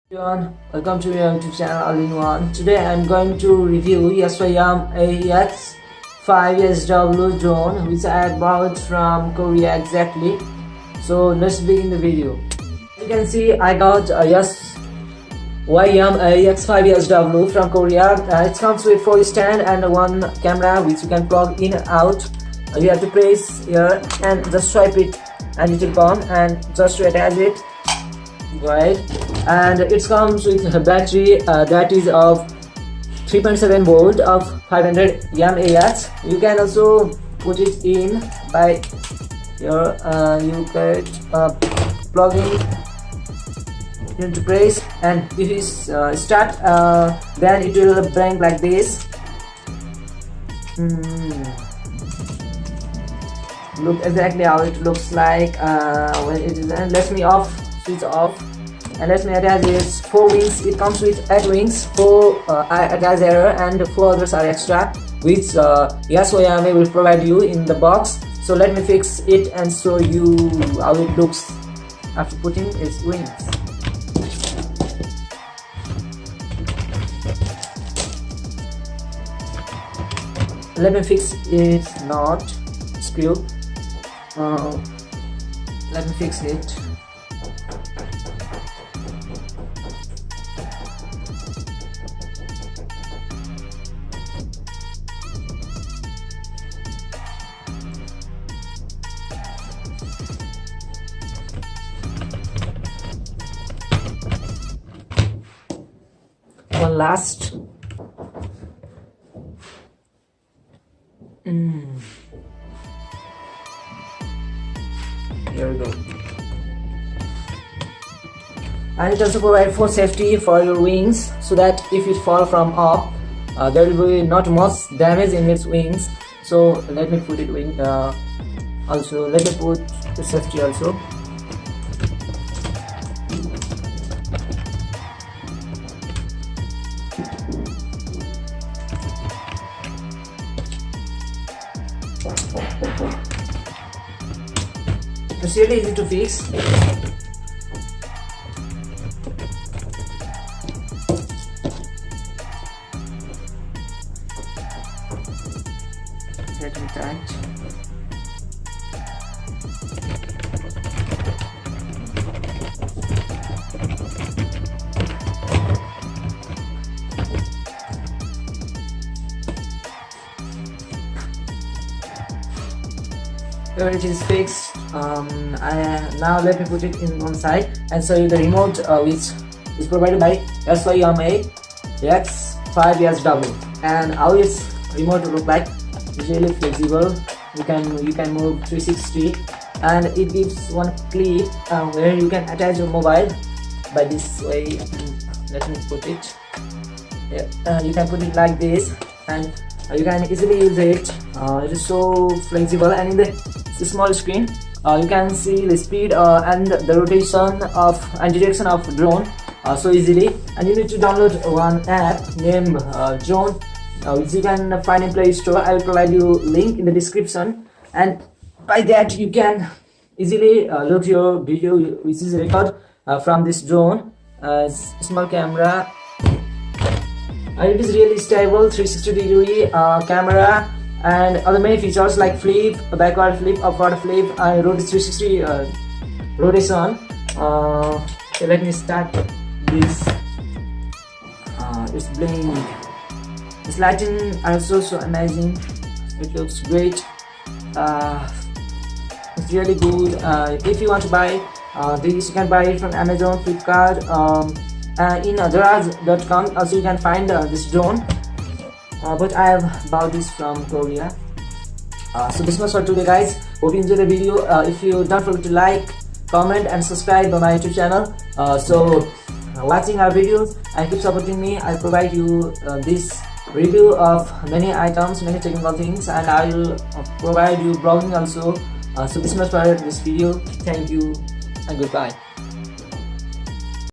Everyone, welcome to your YouTube channel All-in-One. Today I am going to review Syma AX5SW drone which I had bought from Korea exactly. So let's begin the video. As you can see, I got Syma AX5SW from Korea. It comes with 4 stand and one camera which you can plug in and out. You have to press here and just swipe it and it will come, and just to attach it, right, and it comes with a battery that is of 3.7 volt of 500 mAh. You can also put it in by your you get plugging into press, and if you start then it will bang like this. Look exactly how it looks like when it is. And let me switch off, and let me attach its 4 wings. It comes with 8 wings, 4 attach error and 4 others are extra, which Syma will provide you in the box. So let me fix it and show you how it looks after putting its wings. Let me fix its knot screw. Let me fix it. One last. Here we go. And it also provides for safety for your wings, so that if it fall from up, there will be not much damage in its wings. So let me put it also. Let me put the safety also. It's really easy to fix. Let me tight. Here it is fixed. Now let me put it in one side and show you the remote which is provided by Syma AX5SW, and how its remote will look like. It's really flexible. You can move 360, and it gives one clip where you can attach your mobile by this way. Let me put it. Yeah, you can put it like this, and you can easily use it. It is so flexible, and in the small screen you can see the speed and the rotation of and direction of drone so easily. And you need to download one app named drone, which you can find in Play Store. I will provide you link in the description, and by that you can easily load your video which is record from this drone. Small camera, and it is really stable, 360-degree camera, and other many features like flip, backward flip, upward flip, and 360 rotation. So let me start this. It's bling. This lighting also so amazing. It looks great. It's really good. If you want to buy this, you can buy it from Amazon, Flipkart, in Garage.com. Also you can find this drone. But I have bought this from Korea. So this much for today, guys. Hope you enjoyed the video. If you don't forget to like, comment and subscribe on my YouTube channel. Watching our videos and keep supporting me. I'll provide you this review of many items, many technical things, and I will provide you blogging also. So this much for this video. Thank you and goodbye.